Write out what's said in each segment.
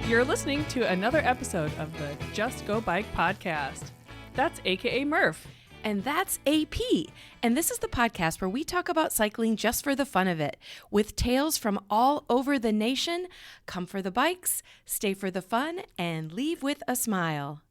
You're listening to another episode of the Just Go Bike podcast. That's AKA Murph. And that's AP. And this is the podcast where we talk about cycling just for the fun of it, with tales from all over the nation. Come for the bikes, stay for the fun, and leave with a smile.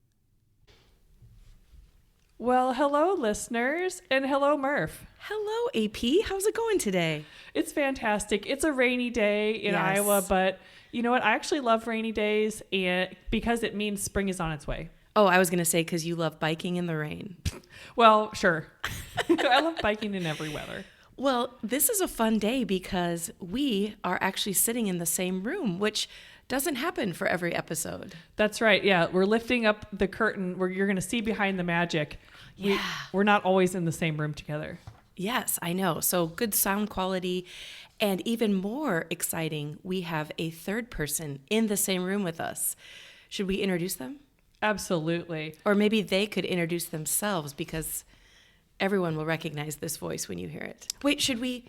Well, hello, listeners, and hello, Murph. Hello, AP. How's it going today? It's fantastic. It's a rainy day in Iowa, but you know what? I actually love rainy days and because it means spring is on its way. Oh, I was going to say because you love biking in the rain. Well, sure. I love biking in every weather. Well, this is a fun day because we are actually sitting in the same room, which doesn't happen for every episode. That's right. Yeah, we're lifting up the curtain where you're going to see behind the magic. Yeah. We're not always in the same room together. Yes, I know. So good sound quality. And even more exciting, we have a third person in the same room with us. Should we introduce them? Absolutely. Or maybe they could introduce themselves because everyone will recognize this voice when you hear it. Wait, should we?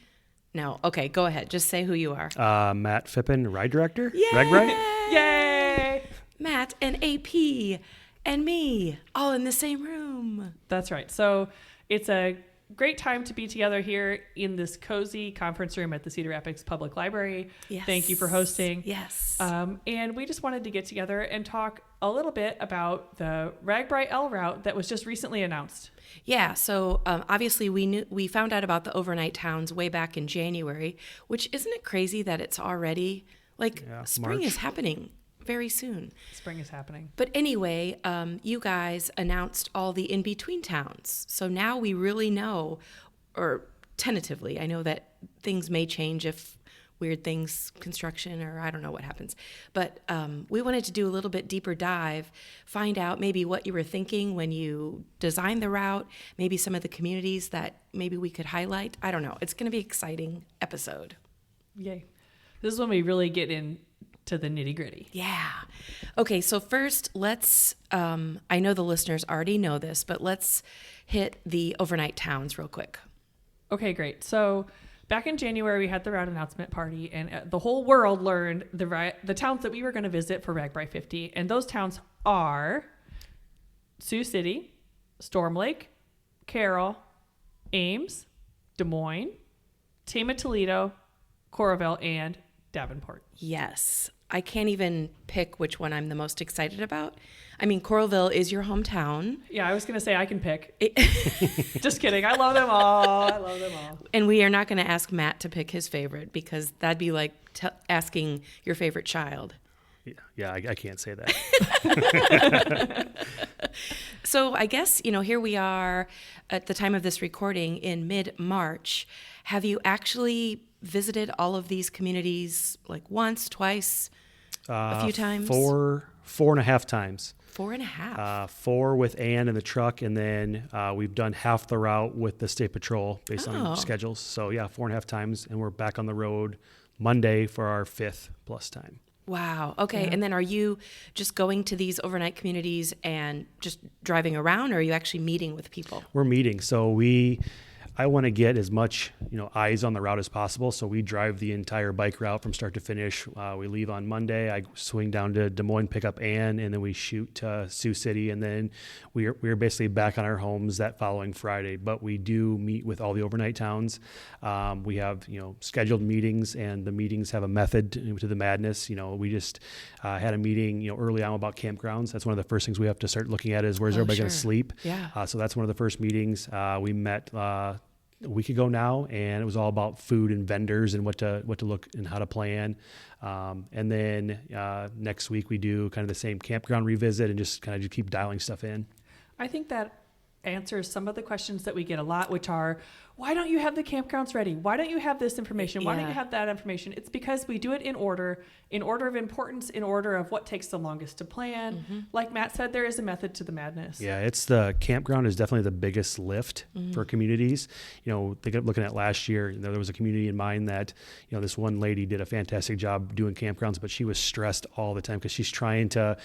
No. Okay, go ahead. Just say who you are. Matt Phippen, ride director. Yay! RAGBRAI. Yay! Matt and AP and me all in the same room. That's right. So it's a great time to be together here in this cozy conference room at the Cedar Rapids Public Library. Yes. Thank you for hosting. Yes. And we just wanted to get together and talk a little bit about the RAGBRAI L route that was just recently announced. Yeah, so obviously we found out about the overnight towns way back in January, which isn't it crazy that it's already spring March. is happening very soon. Spring is happening. But anyway, you guys announced all the in-between towns. So now we really know, or tentatively, I know that things may change if weird things, construction, or I don't know what happens. But we wanted to do a little bit deeper dive, find out maybe what you were thinking when you designed the route, maybe some of the communities that maybe we could highlight. I don't know. It's going to be an exciting episode. Yay. This is when we really get into the nitty gritty. Yeah. Okay, so first let's, I know the listeners already know this, but let's hit the overnight towns real quick. Okay, great. So back in January, we had the route announcement party, and the whole world learned the towns that we were going to visit for RAGBRAI 50. And those towns are Sioux City, Storm Lake, Carroll, Ames, Des Moines, Tama Toledo, Coralville, and Davenport. Yes. I can't even pick which one I'm the most excited about. I mean, Coralville is your hometown. Yeah, I was going to say I can pick. Just kidding. I love them all. And we are not going to ask Matt to pick his favorite because that'd be like asking your favorite child. Yeah, I can't say that. So I guess, here we are at the time of this recording in mid-March. Have you actually visited all of these communities like once, twice, a few times? 4.5 times. 4.5. 4 with Ann in the truck, and then we've done half the route with the State Patrol based on schedules. So yeah, 4.5 times, and we're back on the road Monday for our 5th plus time. Wow. Okay. Yeah. And then are you just going to these overnight communities and just driving around, or are you actually meeting with people? We're meeting. So I want to get as much, eyes on the route as possible. So we drive the entire bike route from start to finish. We leave on Monday. I swing down to Des Moines, pick up Ann, and then we shoot to Sioux City. And then we're basically back on our homes that following Friday. But we do meet with all the overnight towns. We have, scheduled meetings, and the meetings have a method to the madness. We just had a meeting, early on about campgrounds. That's one of the first things we have to start looking at is where's everybody going to sleep. Yeah. So that's one of the first meetings. We met a week ago now, and it was all about food and vendors and what to look and how to plan. And then next week we do kind of the same campground revisit and just kind of keep dialing stuff in. I think that answers some of the questions that we get a lot, which are, why don't you have the campgrounds ready? Why don't you have this information? Why don't you have that information? It's because we do it in order of importance, in order of what takes the longest to plan. Mm-hmm. Like Matt said, there is a method to the madness. Yeah, the campground is definitely the biggest lift for communities. Looking at last year, there was a community in mind that, this one lady did a fantastic job doing campgrounds, but she was stressed all the time because she's trying to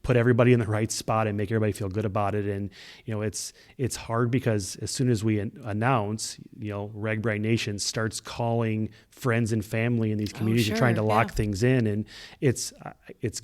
put everybody in the right spot and make everybody feel good about it. And, it's hard because as soon as we announce, RAGBRAI Nation starts calling friends and family in these communities and trying to lock things in. And it's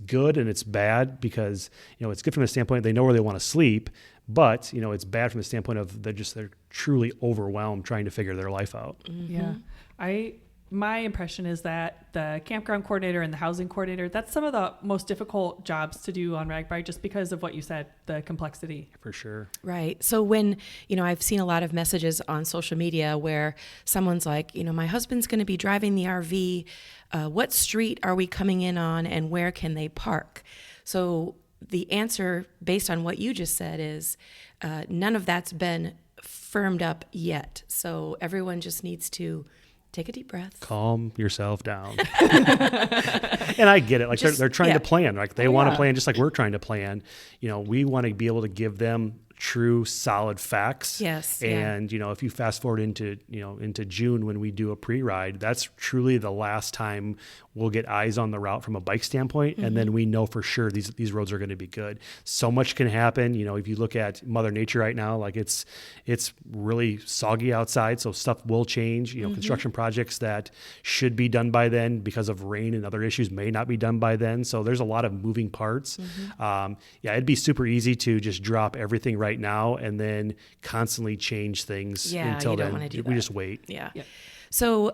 good and it's bad because, it's good from the standpoint they know where they want to sleep, but, it's bad from the standpoint of they're truly overwhelmed trying to figure their life out. Mm-hmm. Yeah. My impression is that the campground coordinator and the housing coordinator, that's some of the most difficult jobs to do on RAGBRAI just because of what you said, the complexity. For sure. Right. So when, I've seen a lot of messages on social media where someone's like, my husband's going to be driving the RV. What street are we coming in on and where can they park? So the answer based on what you just said is none of that's been firmed up yet. So everyone just needs to take a deep breath. Calm yourself down. And I get it. Like they're trying to plan. Like they want to plan just like we're trying to plan. We want to be able to give them true, solid facts. Yes. And, if you fast forward into June when we do a pre-ride, that's truly the last time we'll get eyes on the route from a bike standpoint. Mm-hmm. And then we know for sure these roads are going to be good. So much can happen. If you look at Mother Nature right now, like it's really soggy outside. So stuff will change. Construction projects that should be done by then because of rain and other issues may not be done by then. So there's a lot of moving parts. Mm-hmm. It'd be super easy to just drop everything right now and then constantly change things until then. We just wait. Yeah. Yep. So,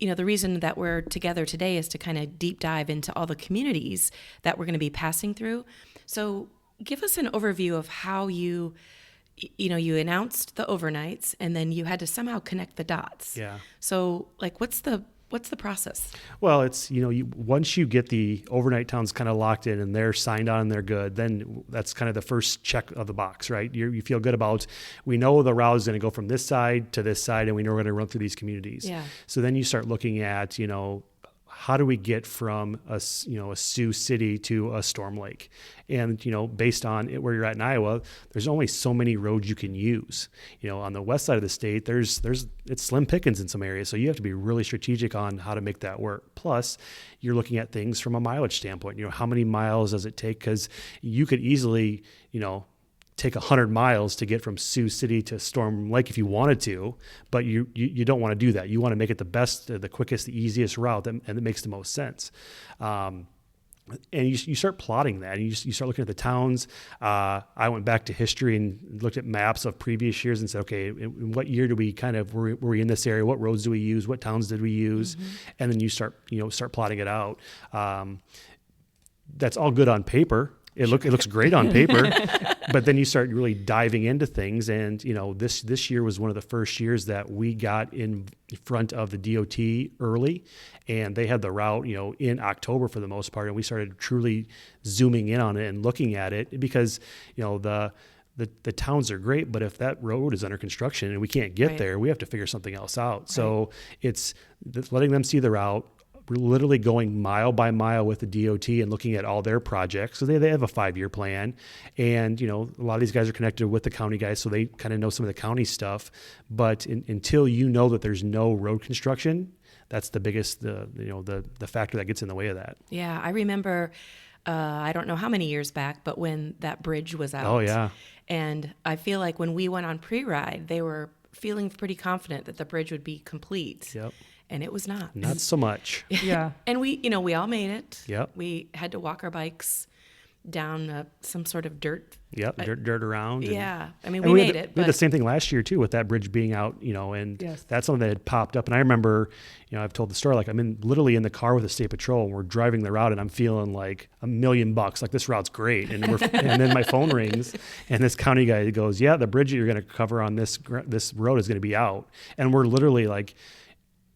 the reason that we're together today is to kind of deep dive into all the communities that we're going to be passing through. So give us an overview of how you announced the overnights and then you had to somehow connect the dots. Yeah. So what's the process? Well, it's, once you get the overnight towns kind of locked in and they're signed on and they're good, then that's kind of the first check of the box, right? You feel good about, we know the route is going to go from this side to this side and we know we're going to run through these communities. Yeah. So then you start looking at, how do we get from a Sioux City to a Storm Lake? And, based on where you're at in Iowa, there's only so many roads you can use. On the west side of the state, it's slim pickings in some areas. So you have to be really strategic on how to make that work. Plus, you're looking at things from a mileage standpoint. How many miles does it take? Because you could easily, take 100 miles to get from Sioux City to Storm Lake if you wanted to, but you don't want to do that. You want to make it the best, the quickest, the easiest route, and it makes the most sense. And you start plotting that, and you start looking at the towns. I went back to history and looked at maps of previous years and said, okay, in what year do we were we in this area? What roads do we use? What towns did we use? Mm-hmm. And then you start plotting it out. That's all good on paper. It looks great on paper, but then you start really diving into things. And, this year was one of the first years that we got in front of the DOT early, and they had the route, in October for the most part. And we started truly zooming in on it and looking at it because, the towns are great, but if that road is under construction and we can't get there, we have to figure something else out. Right. So it's letting them see the route. We're literally going mile by mile with the DOT and looking at all their projects. So they have a 5-year plan. And, a lot of these guys are connected with the county guys, so they kind of know some of the county stuff. But until you know that there's no road construction, that's the biggest, the factor that gets in the way of that. Yeah, I remember, I don't know how many years back, but when that bridge was out. Oh, yeah. And I feel like when we went on pre-ride, they were feeling pretty confident that the bridge would be complete. Yep. And it was not. Not so much. Yeah. And we all made it. Yep. We had to walk our bikes down some sort of dirt. Yep, dirt around. Yeah. I mean, we made it. We had the same thing last year, too, with that bridge being out, and that's something that had popped up. And I remember, I've told the story, like I'm literally in the car with the state patrol and we're driving the route and I'm feeling like $1 million. Like this route's great. And and then my phone rings and this county guy goes, yeah, the bridge that you're going to cover on this road is going to be out. And we're literally like,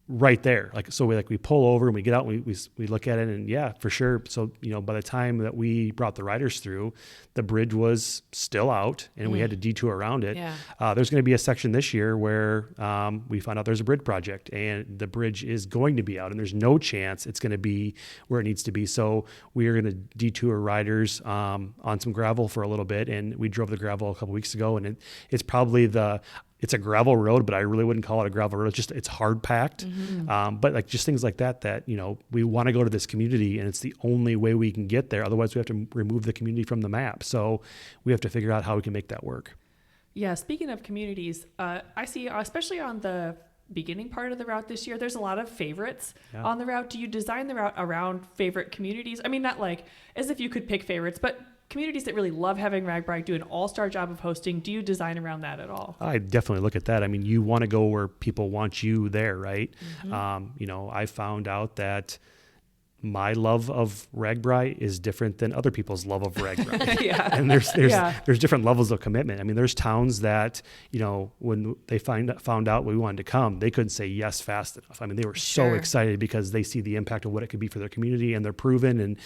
right there. So we pull over and we get out and we look at it and yeah, for sure. So, by the time that we brought the riders through, the bridge was still out and we had to detour around it. Yeah. There's going to be a section this year where we found out there's a bridge project and the bridge is going to be out and there's no chance it's going to be where it needs to be. So we are going to detour riders on some gravel for a little bit, and we drove the gravel a couple weeks ago, and it's probably it's a gravel road, but I really wouldn't call it a gravel road. It's hard packed. But like just things like that, we want to go to this community and it's the only way we can get there. Otherwise we have to remove the community from the map. So we have to figure out how we can make that work. Yeah. Speaking of communities, I see, especially on the beginning part of the route this year, there's a lot of favorites on the route. Do you design the route around favorite communities? I mean, not like as if you could pick favorites, but communities that really love having RAGBRAI, do an all-star job of hosting. Do you design around that at all? I definitely look at that. I mean, you want to go where people want you there, right? I found out that my love of RAGBRAI is different than other people's love of RAGBRAI. And there's different levels of commitment. I mean, there's towns that, when they found out we wanted to come, they couldn't say yes fast enough. I mean, they were so excited because they see the impact of what it could be for their community, and they're proven, and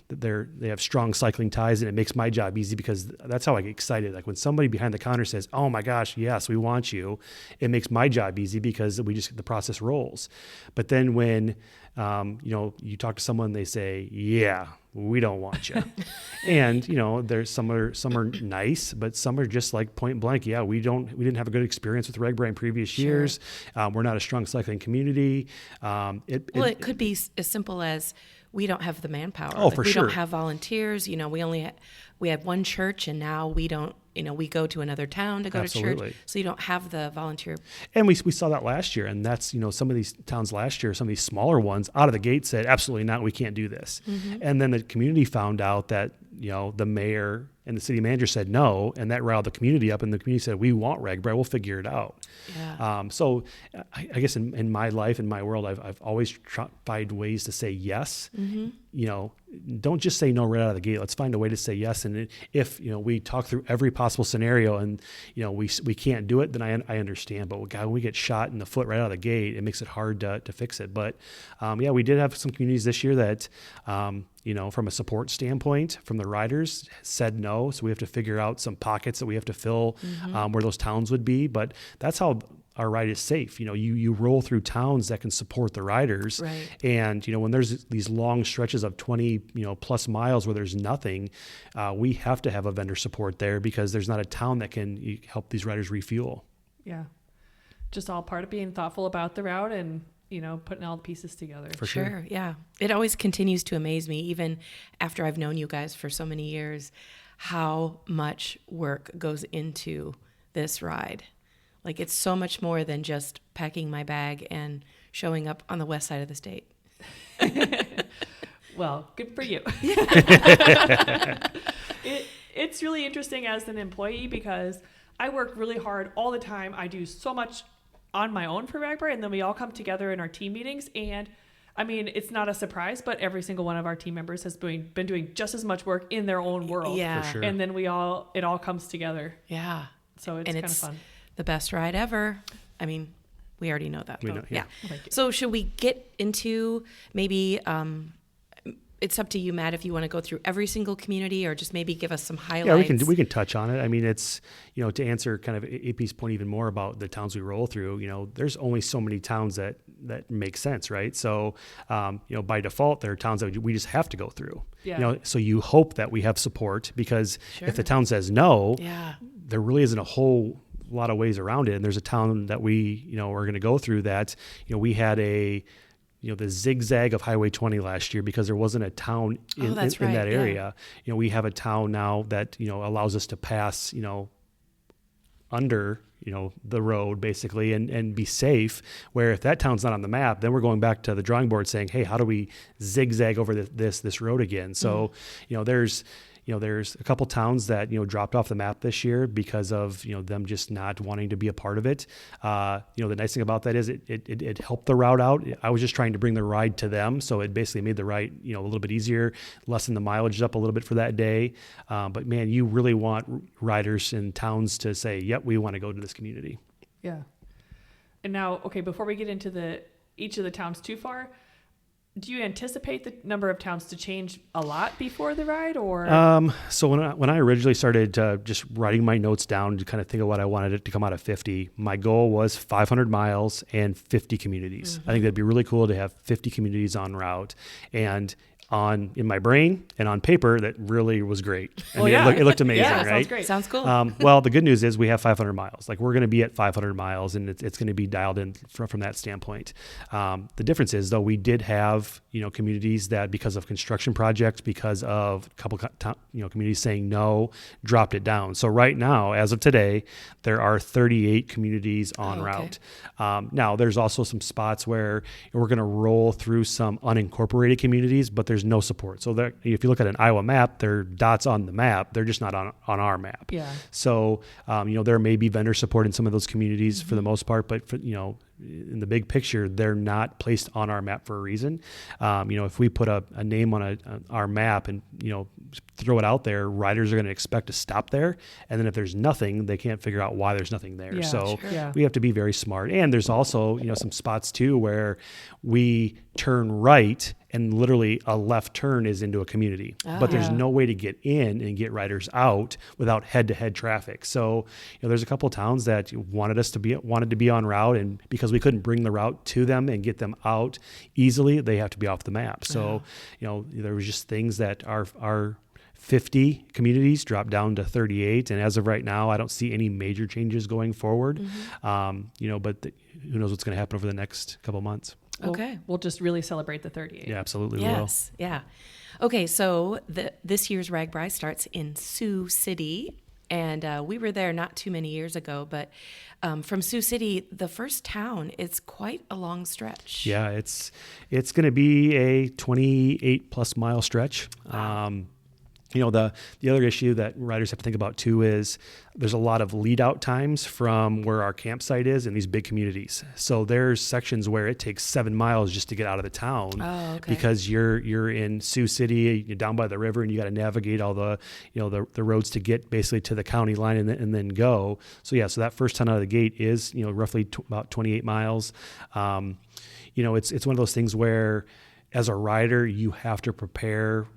they have strong cycling ties, and it makes my job easy because that's how I get excited. Like when somebody behind the counter says, "Oh my gosh, yes, we want you," it makes my job easy because the process rolls. But then when you talk to someone, they say, "Yeah, we don't want you." And, there's some are nice, but some are just like point blank. Yeah, we didn't have a good experience with RAGBRAI in previous years. We're not a strong cycling community. It could be as simple as we don't have the manpower. Oh, for sure. We don't have volunteers. We have one church, and now we don't. We go to another town to go to church, so you don't have the volunteer. And we saw that last year, and that's, some of these towns last year, some of these smaller ones out of the gate said, absolutely not, we can't do this. And then the community found out that, the mayor and the city manager said no, and that riled the community up, and the community said, we want RAGBRAI, we'll figure it out. Yeah. So I guess in my life, in my world, I've always tried to find ways to say yes. Don't just say no right out of the gate. Let's find a way to say yes. And if, we talk through every possible scenario and, we can't do it, then I understand. But God, when we get shot in the foot right out of the gate, it makes it hard to fix it. But we did have some communities this year that, from a support standpoint, from the riders, said no. So we have to figure out some pockets that we have to fill where those towns would be. But that's how our ride is safe. You roll through towns that can support the riders. Right. And, when there's these long stretches of 20, plus miles where there's nothing, we have to have a vendor support there because there's not a town that can help these riders refuel. Yeah. Just all part of being thoughtful about the route and, putting all the pieces together. For sure. Yeah. It always continues to amaze me, even after I've known you guys for so many years, how much work goes into this ride. Like, it's so much more than just packing my bag and showing up on the west side of the state. Well, good for you. It's really interesting as an employee because I work really hard all the time. I do so much on my own for RAGBRAI, and then we all come together in our team meetings. And I mean, it's not a surprise, but every single one of our team members has been doing just as much work in their own world. Yeah. For sure. And then it all comes together. Yeah. So it's kind of fun. The best ride ever. I mean, we already know that. We know, yeah. Well, thank you. So should we get into maybe, it's up to you, Matt, if you want to go through every single community or just maybe give us some highlights. Yeah, we can touch on it. I mean, it's, to answer kind of AP's point even more about the towns we roll through, there's only so many towns that make sense, right? So, by default, there are towns that we just have to go through. Yeah. So you hope that we have support because if the town says no, there really isn't a whole lot of ways around it. And there's a town that we, are going to go through that, we had the zigzag of Highway 20 last year because there wasn't a town in that area. Yeah. We have a town now that, allows us to pass, under, the road basically and be safe, where if that town's not on the map, then we're going back to the drawing board saying, hey, how do we zigzag over this road again? So, there's a couple towns that, dropped off the map this year because of, them just not wanting to be a part of it. The nice thing about that is it helped the route out. I was just trying to bring the ride to them. So it basically made the ride, a little bit easier, lessen the mileage up a little bit for that day. But man, you really want riders in towns to say, yep, we want to go to this community. Yeah. And now, okay, before we get into each of the towns too far, do you anticipate the number of towns to change a lot before the ride, or? So when I originally started just writing my notes down to kind of think of what I wanted it to come out of 50, my goal was 500 miles and 50 communities. I think that'd be really cool to have 50 communities en route. And in my brain and on paper, that really was great. I Well, mean, yeah. it looked amazing, Yeah, right? sounds great. Sounds cool. Well, the good news is we have 500 miles. Like we're going to be at 500 miles, and it's going to be dialed in from that standpoint. The difference is, though, we did have communities that, because of construction projects, because of a couple communities saying no, dropped it down. So right now, as of today, there are 38 communities on route. Now, there's also some spots where we're going to roll through some unincorporated communities, but there's no support. So that if you look at an Iowa map, they're dots on the map. They're just not on our map. Yeah. So, there may be vendor support in some of those communities for the most part, but in the big picture, they're not placed on our map for a reason. If we put a name on our map and, throw it out there, riders are going to expect to stop there. And then if there's nothing, they can't figure out why there's nothing there. Yeah, So sure. Yeah. we have to be very smart. And there's also, some spots too where we turn right and literally a left turn is into a community, but there's Yeah. no way to get in and get riders out without head-to-head traffic. So, there's a couple of towns that wanted to be on route, and because we couldn't bring the route to them and get them out easily, they have to be off the map. So, there was just things that our 50 communities dropped down to 38, and as of right now, I don't see any major changes going forward. But who knows what's going to happen over the next couple of months. Okay. We'll just really celebrate the 38. Yeah, absolutely. Yes. Yeah. Okay. So this year's RAGBRAI starts in Sioux City. And we were there not too many years ago, but from Sioux City, the first town, it's quite a long stretch. Yeah, it's going to be a 28 plus mile stretch. The other issue that riders have to think about too is there's a lot of lead out times from where our campsite is in these big communities. So there's sections where it takes 7 miles just to get out of the town because you're in Sioux City, you're down by the river, and you got to navigate all the the roads to get basically to the county line and then go. So that first town out of the gate is roughly about 28 miles. It's one of those things where as a rider you have to prepare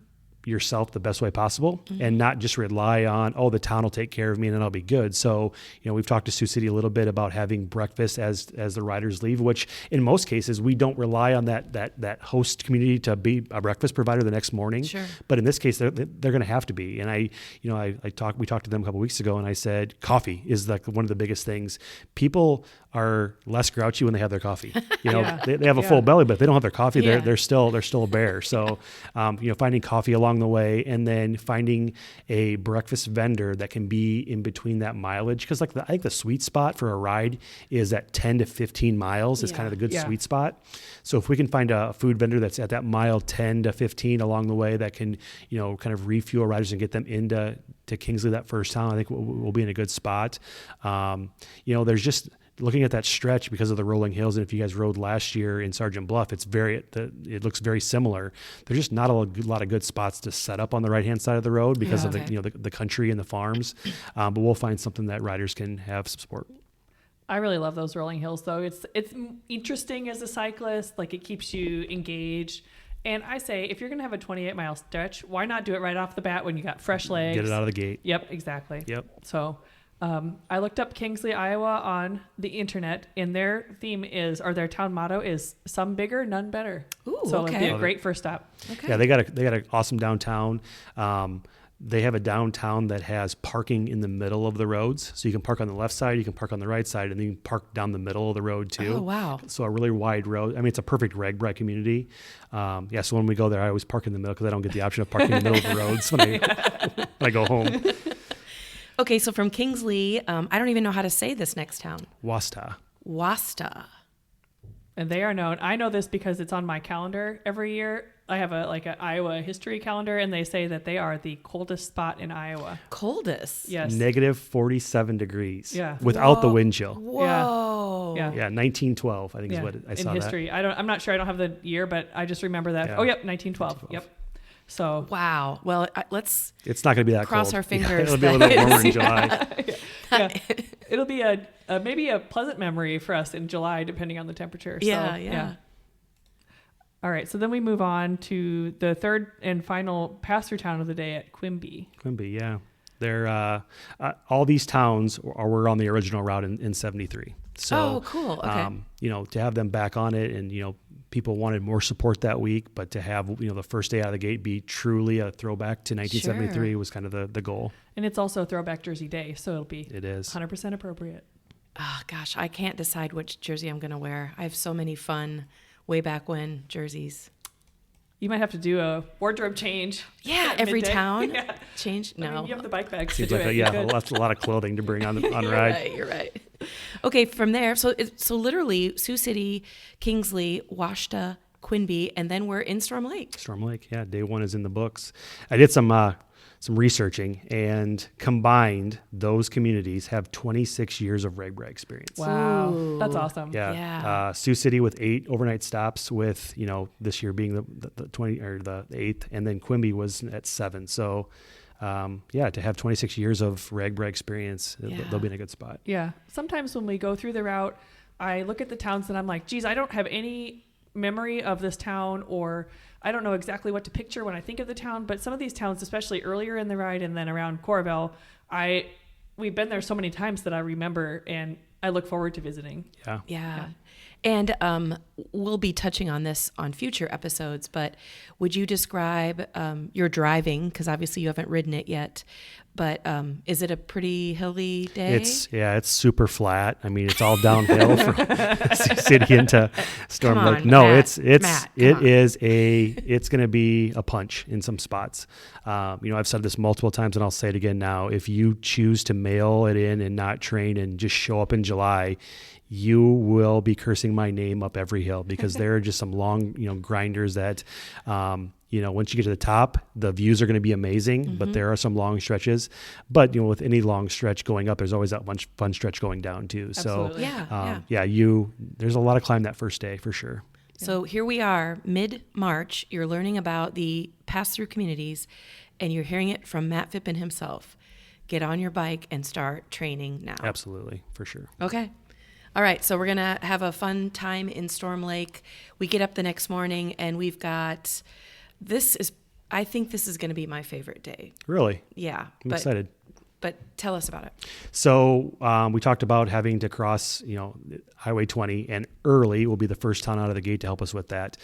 yourself the best way possible and not just rely on, the town will take care of me and then I'll be good. So, we've talked to Sioux City a little bit about having breakfast as the riders leave, which in most cases we don't rely on that host community to be a breakfast provider the next morning. Sure. But in this case, they're going to have to be. And we talked to them a couple weeks ago, and I said coffee is like one of the biggest things. People are less grouchy when they have their coffee. They have a full belly, but if they don't have their coffee, they're still a bear. So, finding coffee along the way, and then finding a breakfast vendor that can be in between that mileage. Because I think the sweet spot for a ride is at 10 to 15 miles is kind of the good sweet spot. So if we can find a food vendor that's at that mile 10 to 15 along the way that can, kind of refuel riders and get them into Kingsley that first town, I think we'll be in a good spot. There's just looking at that stretch because of the rolling hills, and if you guys rode last year in Sergeant Bluff, it looks very similar. There's just not a lot of good spots to set up on the right-hand side of the road because of the country and the farms. But we'll find something that riders can have support. I really love those rolling hills, though. It's interesting as a cyclist. Like, it keeps you engaged. And I say, if you're going to have a 28-mile stretch, why not do it right off the bat when you got fresh legs? Get it out of the gate. Yep, exactly. Yep. So I looked up Kingsley, Iowa on the internet, and their their town motto is "Some bigger, none better." Ooh, so okay. it'll be a great first stop. Okay. Yeah, they got an awesome downtown. They have a downtown that has parking in the middle of the roads. So you can park on the left side, you can park on the right side, and then you can park down the middle of the road too. Oh, wow. So a really wide road. I mean, it's a perfect RAGBRAI community. So when we go there, I always park in the middle because I don't get the option of parking in the middle of the roads when I go home. Okay, so from Kingsley, I don't even know how to say this next town. Wasta. And they are known. I know this because it's on my calendar every year. I have an Iowa history calendar, and they say that they are the coldest spot in Iowa. Coldest? Yes. Negative 47 degrees. Yeah. Without the wind chill. Whoa. Yeah. Yeah, 1912, I think is what I saw in history. I'm not sure. I don't have the year, but I just remember that. Yeah. Oh, yep, 1912. Yep. So. Wow. Well, let's It's not going to be that cross cold. our fingers. It'll be a little bit warmer in July. Yeah. It'll be maybe a pleasant memory for us in July, depending on the temperature. Yeah. All right. So then we move on to the third and final pass-through town of the day at Quimby. Quimby, yeah. They're all these towns were on the original route in 73. So, oh, cool. Okay. to have them back on it and, people wanted more support that week, but to have, the first day out of the gate be truly a throwback to 1973 was kind of the goal. And it's also Throwback Jersey Day, so it is 100% appropriate. Oh, gosh, I can't decide which jersey I'm going to wear. I have so many fun way back when jerseys. You might have to do a wardrobe change. Yeah, every midday. town change. No, I mean, you have the bike bags Seems to do like it. that's a lot of clothing to bring on you're ride. Right, you're right. Okay, from there, so literally Sioux City, Kingsley, Washta, Quinby, and then we're in Storm Lake. Storm Lake, yeah, day one is in the books. I did some researching, and combined, those communities have 26 years of RAGBRAI experience. Wow, Ooh. that's awesome. Yeah. Sioux City with 8 overnight stops, with this year being the 20 or the 8th, and then Quimby was at 7. So, to have 26 years of RAGBRAI experience, they'll be in a good spot. Yeah. Sometimes when we go through the route, I look at the towns and I'm like, geez, I don't have any memory of this town, or I don't know exactly what to picture when I think of the town. But some of these towns, especially earlier in the ride and then around Corvallis, we've been there so many times that I remember, and I look forward to visiting. Yeah. And we'll be touching on this on future episodes, but would you describe your driving? Because obviously you haven't ridden it yet, but is it a pretty hilly day? It's super flat. I mean, it's all downhill from Sioux City into Storm Lake. No, Matt, it's going to be a punch in some spots. I've said this multiple times, and I'll say it again now. If you choose to mail it in and not train and just show up in July, you will be cursing my name up every hill, because there are just some long, grinders that, once you get to the top, the views are going to be amazing, but there are some long stretches. But, with any long stretch going up, there's always that one fun stretch going down too. Absolutely. So, there's a lot of climb that first day for sure. So here we are, mid-March. You're learning about the pass-through communities, and you're hearing it from Matt Phippen himself. Get on your bike and start training now. Absolutely, for sure. Okay. All right, so we're going to have a fun time in Storm Lake. We get up the next morning, and we've got, I think this is going to be my favorite day. Really? Yeah. I'm excited. But tell us about it. So we talked about having to cross, Highway 20, and Early will be the first town out of the gate to help us with that.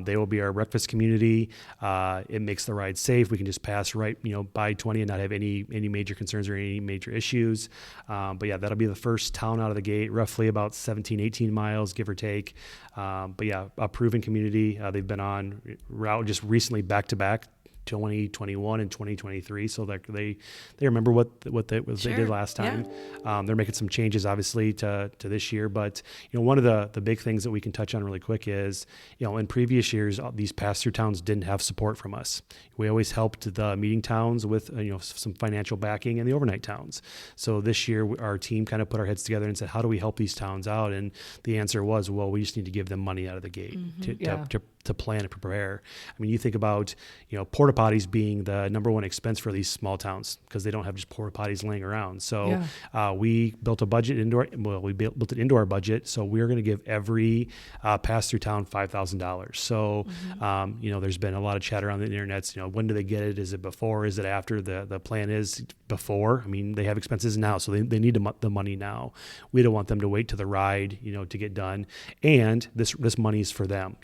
They will be our breakfast community. It makes the ride safe. We can just pass right, by 20 and not have any major concerns or any major issues. That'll be the first town out of the gate, roughly about 17, 18 miles, give or take. A proven community. They've been on route just recently back-to-back, 2021 and 2023, so that they remember what they did last time. Yeah. They're making some changes, obviously, to this year, but one of the big things that we can touch on really quick is, in previous years, these pass-through towns didn't have support from us. We always helped the meeting towns with some financial backing, and the overnight towns. So this year, our team kind of put our heads together and said, how do we help these towns out? And the answer was, well, we just need to give them money out of the gate to plan and prepare. I mean, you think about, porta potties being the number one expense for these small towns, because they don't have just porta potties laying around. So we built a budget we built it into our budget. So we're going to give every pass-through town $5,000. So, there's been a lot of chatter on the internet. When do they get it? Is it before? Is it after? The plan is before. I mean, they have expenses now, so they need the money now. We don't want them to wait to the ride, to get done. And this money is for them.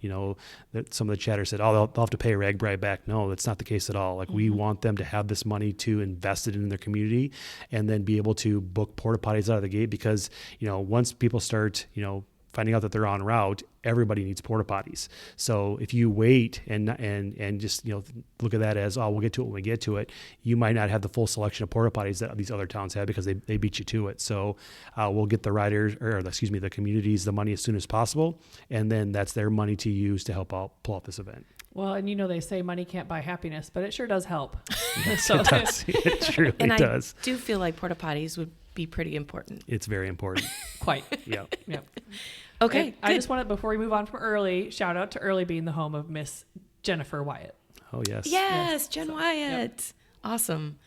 That some of the chatter said, they'll have to pay RAGBRAI back. No, that's not the case at all. Like, we want them to have this money to invest it in their community, and then be able to book porta potties out of the gate, because, once people start, finding out that they're en route, everybody needs porta potties. So if you wait and just look at that as, we'll get to it when we get to it, you might not have the full selection of porta potties that these other towns have, because they beat you to it. So we'll get the riders, the communities, the money as soon as possible, and then that's their money to use to help pull off this event. Well, and they say money can't buy happiness, but it sure does help. Yes, it does. It truly does. I do feel like porta potties would be pretty important. It's very important. Quite. Yep. Okay. I just wanted, before we move on from Early, shout out to Early being the home of Miss Jennifer Wyatt. Oh, yes. Yes, Jen Wyatt. Yep. Awesome.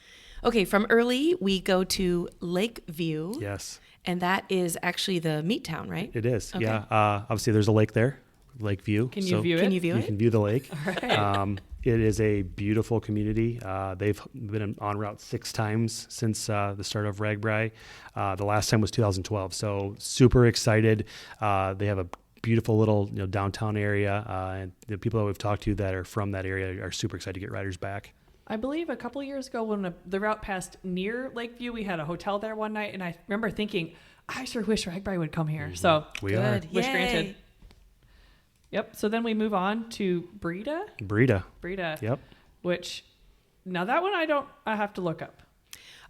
Okay, from Early, we go to Lakeview. Yes. And that is actually the meat town, right? It is. Okay. Yeah. Obviously, there's a lake there, Lakeview. Can you view it? You can view the lake. All right. It is a beautiful community. They've been on route 6 times since the start of RAGBRAI. The last time was 2012. So super excited. They have a beautiful little downtown area, and the people that we've talked to that are from that area are super excited to get riders back. I believe a couple of years ago when the route passed near Lakeview, we had a hotel there one night, and I remember thinking, I sure wish RAGBRAI would come here. So we are. Wish granted. Yep. So then we move on to Breda. Yep. Which, now that one I have to look up.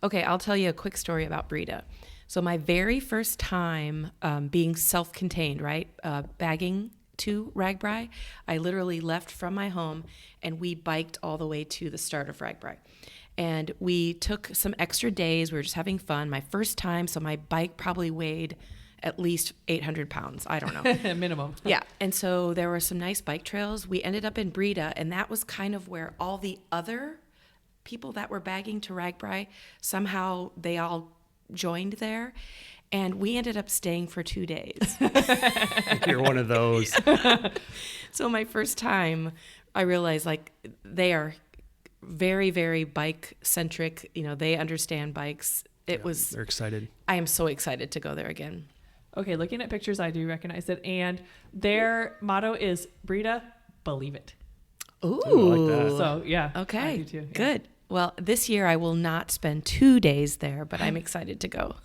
Okay, I'll tell you a quick story about Breda. So my very first time being self-contained, right, bagging to RAGBRAI, I literally left from my home and we biked all the way to the start of RAGBRAI. And we took some extra days. We were just having fun. My first time, so my bike probably weighed at least 800 pounds. I don't know. Minimum. Yeah. And so there were some nice bike trails. We ended up in Breda, and that was kind of where all the other people that were bagging to RAGBRAI, somehow they all joined there. And we ended up staying for 2 days. You're one of those. So my first time, I realized like they are very, very bike centric. They understand bikes. They're excited. I am so excited to go there again. Okay, looking at pictures, I do recognize it. And their motto is Breda, believe it. Ooh. I like that. So, yeah. Okay. I do too. Yeah. Good. Well, this year I will not spend 2 days there, but I'm excited to go.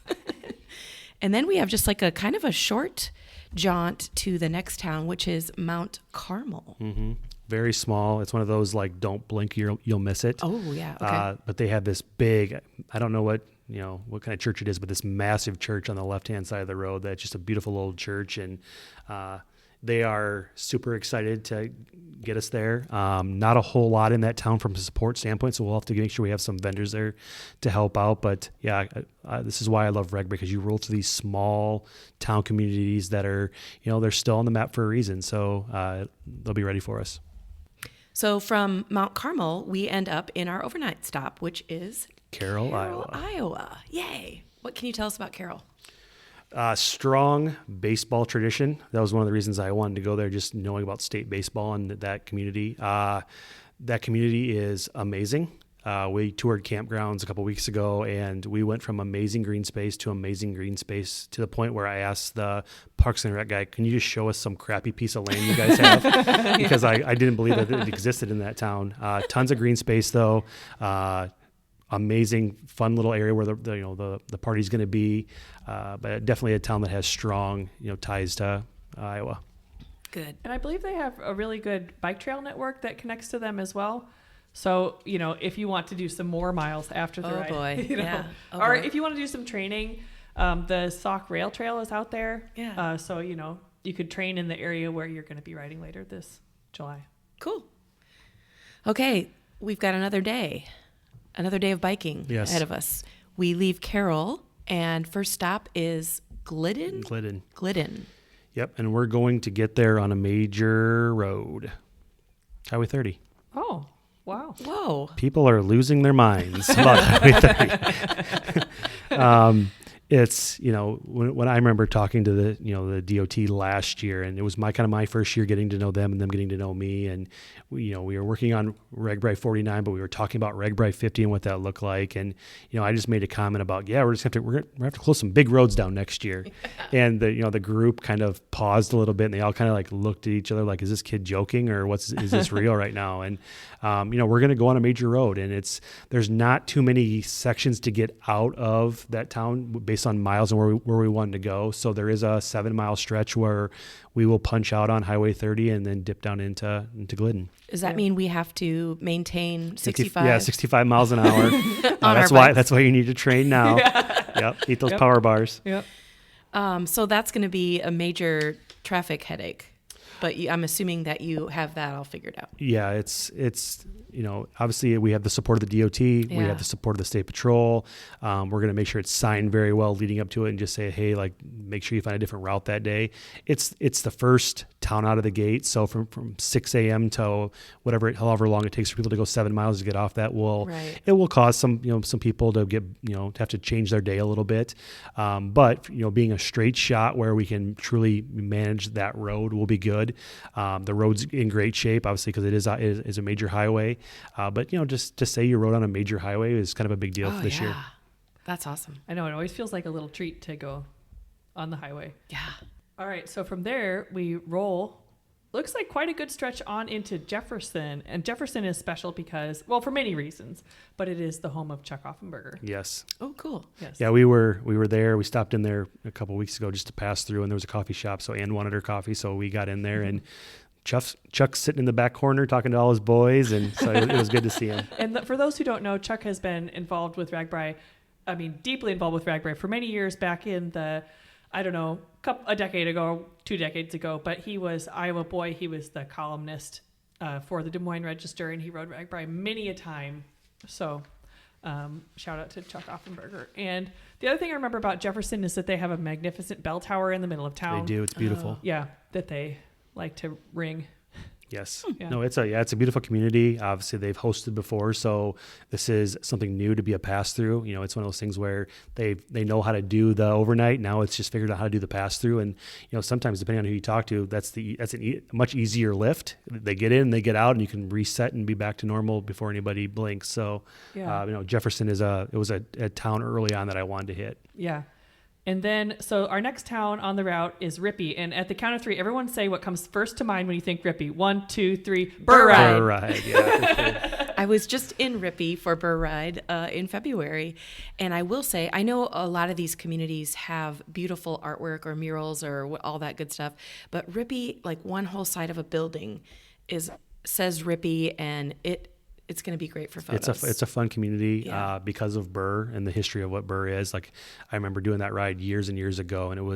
And then we have just like a kind of a short jaunt to the next town, which is Mount Carmel. Mm-hmm. Very small. It's one of those like don't blink, you'll miss it. Oh yeah. Okay. But they have this big. I don't know what kind of church it is, but this massive church on the left hand side of the road. That's just a beautiful old church, and they are super excited to get us there. Not a whole lot in that town from a support standpoint, so we'll have to make sure we have some vendors there to help out. But yeah, this is why I love RAGBRAI, because you roll through these small town communities that are, they're still on the map for a reason. So they'll be ready for us. So from Mount Carmel, we end up in our overnight stop, which is Carroll, Iowa. Yay. What can you tell us about Carroll? Strong baseball tradition. That was one of the reasons I wanted to go there, just knowing about state baseball and that community. That community is amazing. We toured campgrounds a couple weeks ago, and we went from amazing green space to amazing green space to the point where I asked the Parks and Rec guy, can you just show us some crappy piece of land you guys have? Because I didn't believe that it existed in that town. Tons of green space, though. Amazing, fun little area where the party's going to be, but definitely a town that has strong ties to Iowa. Good. And I believe they have a really good bike trail network that connects to them as well. So, if you want to do some more miles after the ride, boy. Yeah. Or if you want to do some training, the Sauk Rail Trail is out there. Yeah. So, you could train in the area where you're going to be riding later this July. Cool. Okay, we've got another day of biking ahead of us. We leave Carroll, and first stop is Glidden. Yep, and we're going to get there on a major road, Highway 30. Oh, wow. Whoa. People are losing their minds about Highway 30. It's, when I remember talking to the DOT last year, and it was my first year getting to know them and them getting to know me. And we were working on RAGBRAI 49, but we were talking about RAGBRAI 50 and what that looked like. And, I just made a comment about, we're going to have to close some big roads down next year. And the group kind of paused a little bit, and they all kind of like looked at each other like, is this kid joking, or is this real right now? And, we're going to go on a major road, and there's not too many sections to get out of that town based on miles and where we wanted to go. So there is a 7-mile stretch where we will punch out on Highway 30 and then dip down into Glidden. Does that mean we have to maintain 65? 65 miles an hour. That's why you need to train now. Yep. Eat those power bars. Yep. So that's going to be a major traffic headache. But I'm assuming that you have that all figured out. Yeah, it's obviously we have the support of the DOT. We have the support of the State Patrol. We're going to make sure it's signed very well leading up to it, and just say, hey, like, make sure you find a different route that day. It's the first town out of the gate. So from 6 a.m. to however long it takes for people to go 7 miles to get off that it will cause some people to get, to have to change their day a little bit. But being a straight shot where we can truly manage that road will be good. The road's in great shape, obviously, because it is a major highway. But just to say you rode on a major highway is kind of a big deal for this year. That's awesome. I know, it always feels like a little treat to go on the highway. Yeah. All right. So from there, we roll. Looks like quite a good stretch on into Jefferson. And Jefferson is special because, well, for many reasons, but it is the home of Chuck Offenberger. Yes. Oh, cool. Yes. Yeah, we were there. We stopped in there a couple of weeks ago just to pass through, and there was a coffee shop. So Ann wanted her coffee, so we got in there, and Chuck's sitting in the back corner talking to all his boys, and so it was good to see him. And for those who don't know, Chuck has been involved with RAGBRAI, deeply involved with RAGBRAI for many years back in the, a decade ago, 2 decades ago, but he was Iowa Boy. He was the columnist for the Des Moines Register, and he wrote RAGBRAI many a time. So shout out to Chuck Offenberger. And the other thing I remember about Jefferson is that they have a magnificent bell tower in the middle of town. They do. It's beautiful. Yeah, that they like to ring. Yes. Yeah. No, it's a beautiful community. Obviously, they've hosted before, so this is something new to be a pass through. It's one of those things where they know how to do the overnight. Now it's just figured out how to do the pass through, and sometimes depending on who you talk to, that's a much easier lift. They get in, they get out, and you can reset and be back to normal before anybody blinks. So, Yeah. Jefferson was a town early on that I wanted to hit. Yeah. And then, so our next town on the route is Rippey. And at the count of 3, everyone say what comes first to mind when you think Rippey. 1, 2, 3, Burr Ride. Burr Ride, yeah, for sure. I was just in Rippey for Burr Ride in February. And I will say, I know a lot of these communities have beautiful artwork or murals or all that good stuff. But Rippey, like one whole side of a building says Rippey, and it's going to be great for photos. It's a fun community Yeah. because of Burr and the history of what Burr is. Like, I remember doing that ride years and years ago, and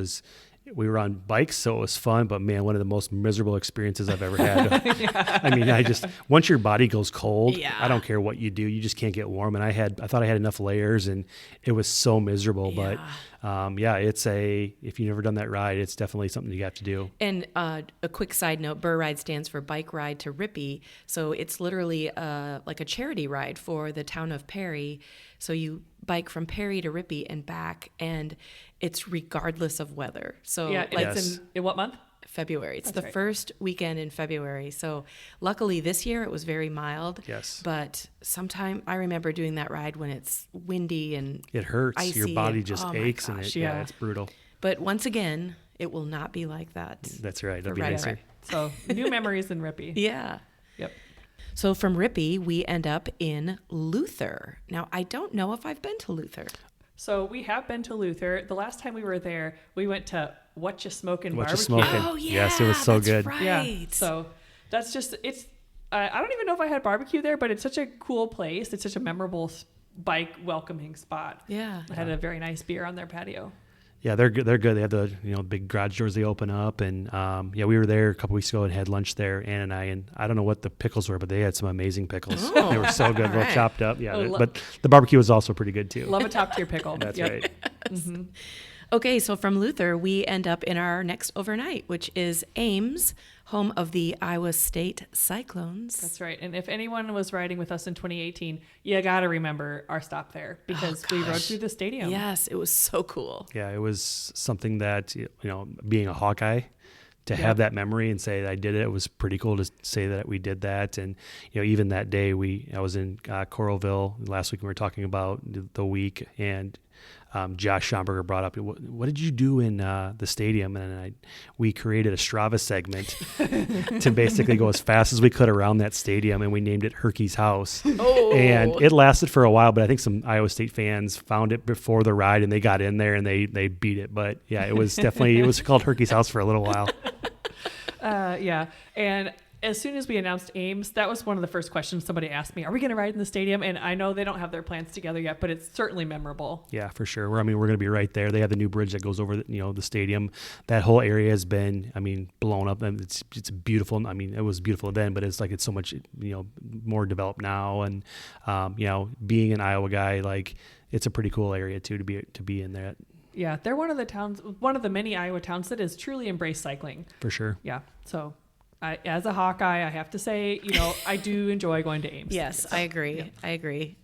we were on bikes, so it was fun, but man, one of the most miserable experiences I've ever had. Once your body goes cold, Yeah. I don't care what you do, you just can't get warm. And I thought I had enough layers, and it was so miserable. Yeah. But if you've never done that ride, it's definitely something you have to do. And a quick side note, Burr Ride stands for Bike Ride to Rippey. So it's literally like a charity ride for the town of Perry. So you bike from Perry to Rippey and back, and it's regardless of weather. So Yeah, like it's in what month? February. It's That's the right. first weekend in February. So luckily this year it was very mild. Yes. But sometime I remember doing that ride when it's windy and It hurts. Your icy body and- just oh my aches, and gosh, yeah. it's brutal. But once again, it will not be like that. That's right. That'd For be Red nicer. Eye. So new memories in Rippey. Yeah. Yep. So from Rippey, we end up in Luther. Now, I don't know if I've been to Luther. So we have been to Luther. The last time we were there, we went to What You Smokin' What You Barbecue. Smokin'. Oh, yeah. Yes, it was so that's good. Right. Yeah. So that's just, I don't even know if I had barbecue there, but it's such a cool place. It's such a memorable bike welcoming spot. Yeah. I had a very nice beer on their patio. Yeah, they're good. They're good. They have the big garage doors they open up, and we were there a couple weeks ago and had lunch there, Ann and I don't know what the pickles were, but they had some amazing pickles. Oh, they were so good, well right. chopped up. Yeah, Oh, but the barbecue was also pretty good too. Love a top tier pickle. That's Yep. right. Mm-hmm. Okay, so from Luther, we end up in our next overnight, which is Ames, home of the Iowa State Cyclones. That's right. And if anyone was riding with us in 2018, you got to remember our stop there because we rode through the stadium. Yes, it was so cool. Yeah, it was something that being a Hawkeye, to have that memory and say that I did it. It was pretty cool to say that we did that. And, even that day I was in Coralville last week. We were talking about the week, and Josh Schomburger brought up, what did you do in the stadium? And we created a Strava segment to basically go as fast as we could around that stadium, and we named it Herky's House. Oh. And it lasted for a while, but I think some Iowa State fans found it before the ride, and they got in there and they beat it. But yeah, it was definitely, it was called Herky's House for a little while. Yeah. And as soon as we announced Ames, that was one of the first questions somebody asked me, are we going to ride in the stadium? And I know they don't have their plans together yet, but it's certainly memorable. Yeah, for sure. We're going to be right there. They have the new bridge that goes over the stadium. That whole area has been, blown up, and it's beautiful. It was beautiful then, but it's so much, more developed now. And, being an Iowa guy, it's a pretty cool area too, to be in there. Yeah. They're one of the many Iowa towns that has truly embraced cycling. For sure. Yeah. So as a Hawkeye, I have to say, I do enjoy going to Ames. Yes, I agree. Yeah. I agree.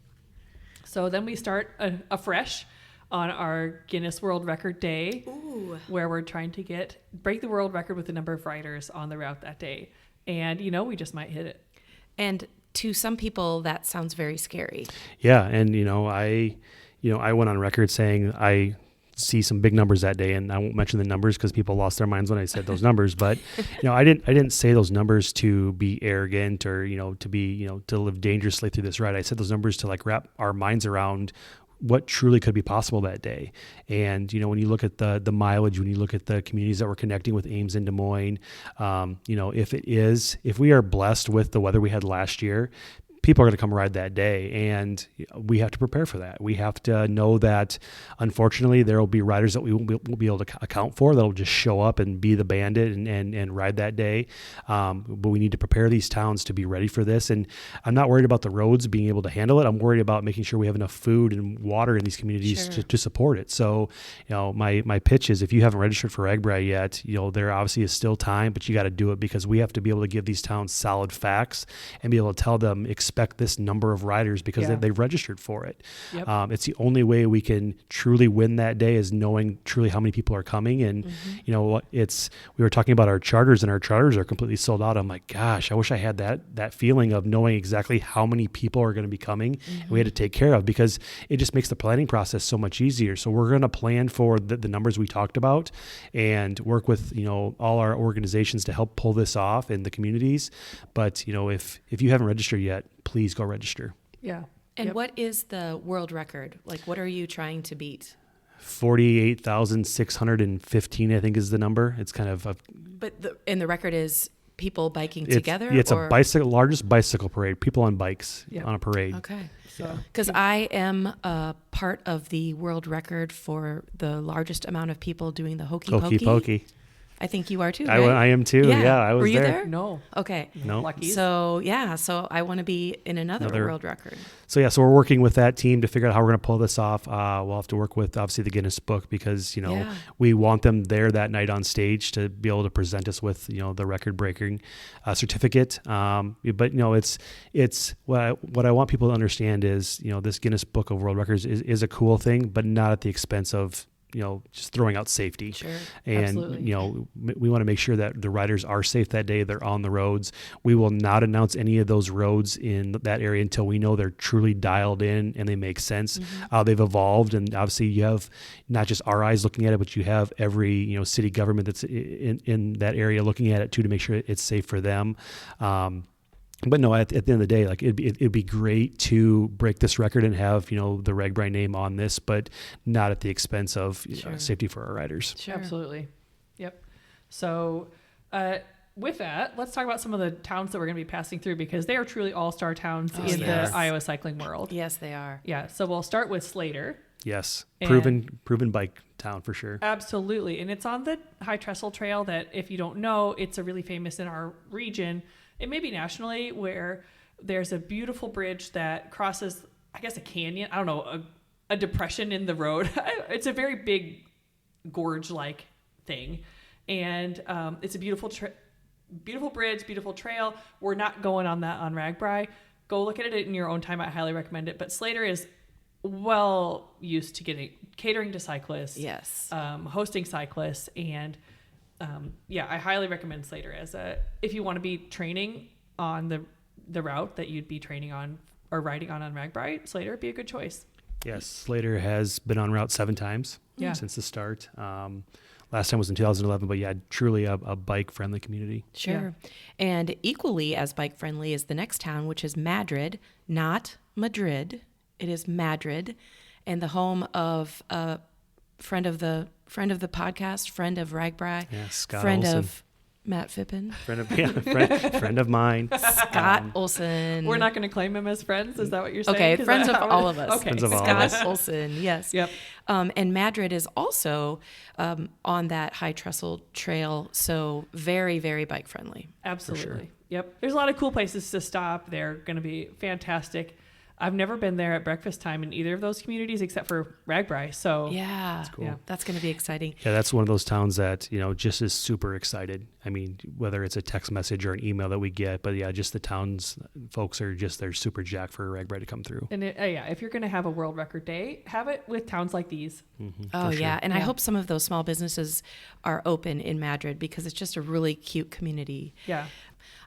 So then we start afresh on our Guinness World Record Day, where we're trying to break the world record with the number of riders on the route that day. And, we just might hit it. And to some people, that sounds very scary. Yeah. And, I went on record saying I see some big numbers that day, and I won't mention the numbers because people lost their minds when I said those numbers. But I didn't say those numbers to be arrogant or to be to live dangerously through this ride. I said those numbers to like wrap our minds around what truly could be possible that day. And, when you look at the mileage, when you look at the communities that we're connecting with Ames and Des Moines, if we are blessed with the weather we had last year, people are going to come ride that day, and we have to prepare for that. We have to know that, unfortunately, there will be riders that we won't be able to account for that'll just show up and be the bandit and ride that day. But we need to prepare these towns to be ready for this. And I'm not worried about the roads being able to handle it. I'm worried about making sure we have enough food and water in these communities to support it. So, my pitch is, if you haven't registered for RAGBRAI yet, there obviously is still time, but you got to do it, because we have to be able to give these towns solid facts and be able to tell them, expect this number of riders, because they've registered for it. Yep. It's the only way we can truly win that day, is knowing truly how many people are coming. And we were talking about our charters, and our charters are completely sold out. I'm like, gosh, I wish I had that feeling of knowing exactly how many people are going to be coming and we had to take care of, because it just makes the planning process so much easier. So we're going to plan for the numbers we talked about and work with all our organizations to help pull this off in the communities. But if you haven't registered yet, please go register. Yeah. And what is the world record? Like, what are you trying to beat? 48,615, I think, is the number. It's kind of and the record is people biking together? It's a largest bicycle parade, people on bikes on a parade. Okay. Because I am a part of the world record for the largest amount of people doing the hokey pokey. I think you are too, right? I am too. Yeah, I was there. Were you there? No. Okay. No. Lucky. So I want to be in another world record. So we're working with that team to figure out how we're going to pull this off. We'll have to work with, obviously, the Guinness Book, because we want them there that night on stage to be able to present us with the record breaking certificate. But it's what I want people to understand is this Guinness Book of World Records is a cool thing, but not at the expense of just throwing out safety. Sure. And, absolutely. We want to make sure that the riders are safe that day. They're on the roads. We will not announce any of those roads in that area until we know they're truly dialed in and they make sense. They've evolved, and obviously you have not just our eyes looking at it, but you have every, city government that's in that area looking at it too, to make sure it's safe for them. But no, at the end of the day, like it'd be great to break this record and have the RAGBRAI name on this, but not at the expense of safety for our riders. Sure. Absolutely. Yep. So with that, let's talk about some of the towns that we're going to be passing through, because they are truly all-star towns in the Iowa cycling world. Yes, they are. Yeah. So we'll start with Slater. Yes. Proven bike town for sure. Absolutely. And it's on the High Trestle Trail that, if you don't know, it's a really famous in our region. It may be nationally, where there's a beautiful bridge that crosses, I guess, a canyon. I don't know, a depression in the road. It's a very big gorge-like thing. And it's a beautiful bridge, beautiful trail. We're not going on that on RAGBRAI. Go look at it in your own time. I highly recommend it. But Slater is well used to catering to cyclists. Yes. Hosting cyclists. And I highly recommend Slater if you want to be training on the route that you'd be training on or riding on RAGBRAI. Slater would be a good choice. Yes, Slater has been on route 7 times since the start. Last time was in 2011, but truly a bike-friendly community. Sure. Yeah. And equally as bike-friendly is the next town, which is Madrid, not Madrid. It is Madrid, and the home of a friend of the podcast, friend of RAGBRAI, Scott friend Olson. of Matt Phippen, friend of mine, Scott Olson. We're not going to claim him as friends. Is that what you're saying? Okay, friends of all of us. Okay, friends of all of us. Scott Olson. Yes. Yep. And Madrid is also on that High Trestle Trail, so very, very bike friendly. Absolutely. Sure. Yep. There's a lot of cool places to stop. They're going to be fantastic. I've never been there at breakfast time in either of those communities except for RAGBRAI. So that's cool. Yeah. That's going to be exciting. Yeah, that's one of those towns that, just is super excited. I mean, whether it's a text message or an email that we get, but just the town's folks they're super jacked for RAGBRAI to come through. And if you're going to have a world record day, have it with towns like these. Mm-hmm, oh, sure. yeah. And I hope some of those small businesses are open in Madrid, because it's just a really cute community. Yeah.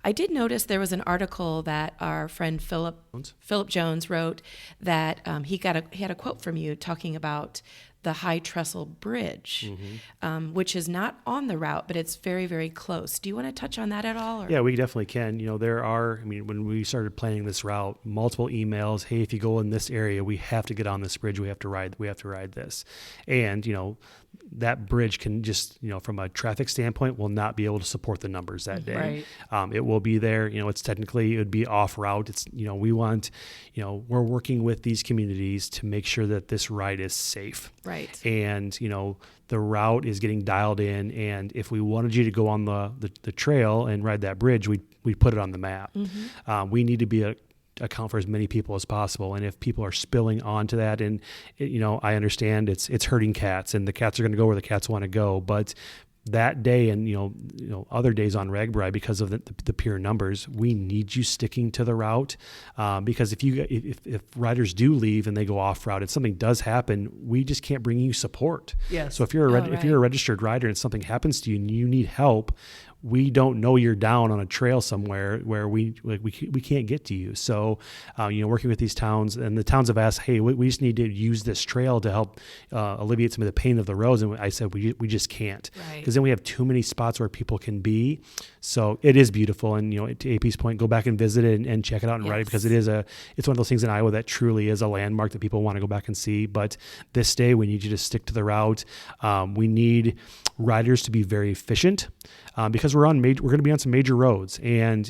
I did notice there was an article that our friend Philip Jones wrote that he had a quote from you talking about the High Trestle Bridge, which is not on the route, but it's very, very close. Do you want to touch on that at all? Or? Yeah, we definitely can. There are, when we started planning this route, multiple emails, hey, if you go in this area, we have to get on this bridge. We have to ride this. And, that bridge can just, from a traffic standpoint, will not be able to support the numbers that day. Right. It will be there. It's technically, it would be off route. It's, we want, we're working with these communities to make sure that this ride is safe. Right. And, the route is getting dialed in. And if we wanted you to go on the trail and ride that bridge, we'd put it on the map. We need to be account for as many people as possible. And if people are spilling onto that, and I understand it's herding cats, and the cats are going to go where the cats want to go, but that day and other days on RAGBRAI, because of the pure numbers, we need you sticking to the route, because if riders do leave and they go off route and something does happen, we just can't bring you support. Yes. So if you're a registered rider and something happens to you and you need help, we don't know you're down on a trail somewhere where we can't get to you. So, working with these towns, and the towns have asked, hey, we just need to use this trail to help alleviate some of the pain of the roads. And I said, we just can't, because then we have too many spots where people can be. So it is beautiful. And, to AP's point, go back and visit it and check it out and ride it, because it's one of those things in Iowa that truly is a landmark that people want to go back and see. But this day, we need you to stick to the route. We need riders to be very efficient, because we're going to be on some major roads, and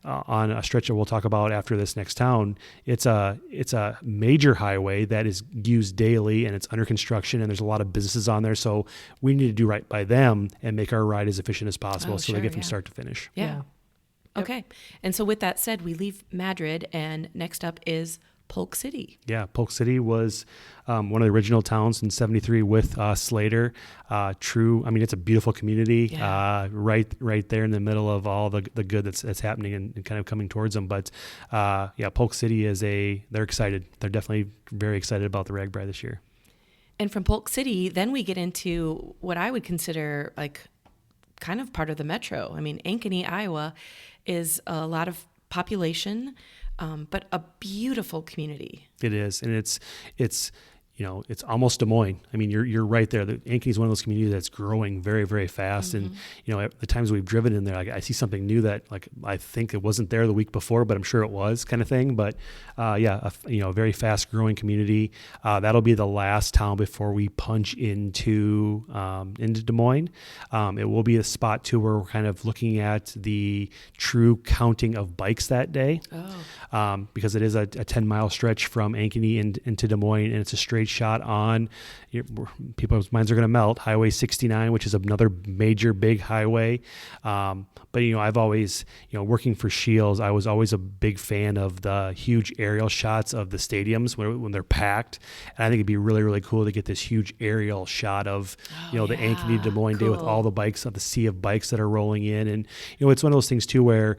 on a stretch that we'll talk about after this next town, it's a major highway that is used daily, and it's under construction, and there's a lot of businesses on there. So we need to do right by them and make our ride as efficient as possible, they get from start to finish. Yeah. Okay. And so with that said, we leave Madrid, and next up is Polk City. Yeah, Polk City was one of the original towns in '73 with Slater. It's a beautiful community, right there in the middle of all the good that's happening and kind of coming towards them. But Polk City they're excited. They're definitely very excited about the RAGBRAI this year. And from Polk City, then we get into what I would consider like kind of part of the metro. Ankeny, Iowa is a lot of population, but a beautiful community. It is, and it's almost Des Moines. You're right there. Ankeny is one of those communities that's growing very, very fast. And, at the times we've driven in there, I see something new that I think it wasn't there the week before, but I'm sure it was, kind of thing. But a very fast growing community. That'll be the last town before we punch into Des Moines. It will be a spot too where we're kind of looking at the true counting of bikes that day. Because it is a 10-mile stretch from Ankeny into Des Moines, and it's a straight shot on, people's minds are going to melt, Highway 69, which is another major big highway. But I've always, working for Shields, I was always a big fan of the huge aerial shots of the stadiums when they're packed. And I think it'd be really, really cool to get this huge aerial shot of, the Ankeny Des Moines day with all the bikes, of the sea of bikes that are rolling in. And, it's one of those things too where,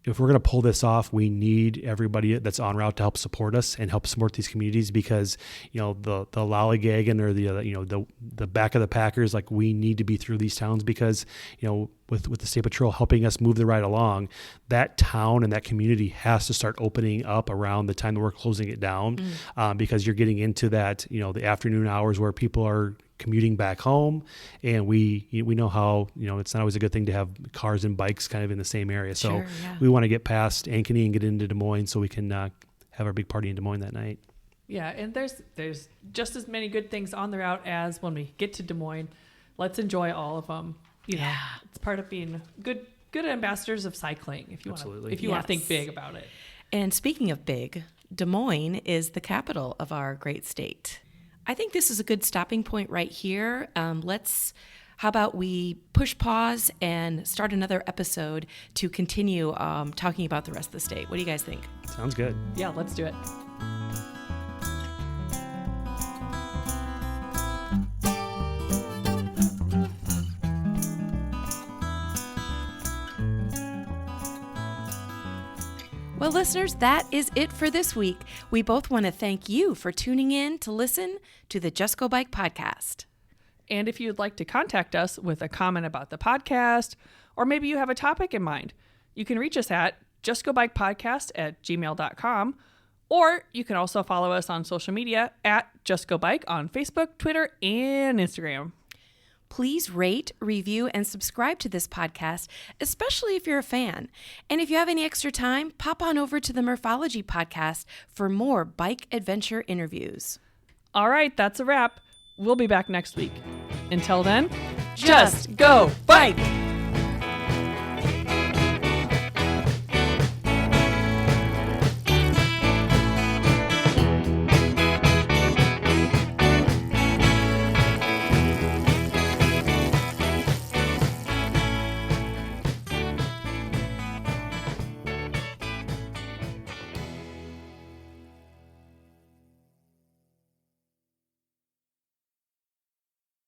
if we're going to pull this off, we need everybody that's en route to help support us and help support these communities, because, the lollygagging or the back of the packers, we need to be through these towns, because, with the State Patrol helping us move the ride along, that town and that community has to start opening up around the time that we're closing it down, because you're getting into that, the afternoon hours where people are commuting back home, and we know how it's not always a good thing to have cars and bikes kind of in the same area. So we want to get past Ankeny and get into Des Moines so we can have our big party in Des Moines that night. Yeah, and there's just as many good things on the route as when we get to Des Moines. Let's enjoy all of them. It's part of being good ambassadors of cycling. If you want to think big about it. And speaking of big, Des Moines is the capital of our great state. I think this is a good stopping point right here. How about we push pause and start another episode to continue talking about the rest of the state? What do you guys think? Sounds good. Yeah, let's do it. Well, listeners, that is it for this week. We both want to thank you for tuning in to listen to the Just Go Bike podcast. And if you'd like to contact us with a comment about the podcast, or maybe you have a topic in mind, you can reach us at justgobikepodcast@gmail.com, Or you can also follow us on social media at Just Go Bike on Facebook, Twitter, and Instagram. Please rate, review, and subscribe to this podcast, especially if you're a fan. And if you have any extra time, pop on over to the Murphology podcast for more bike adventure interviews. All right, that's a wrap. We'll be back next week. Until then, just go bike!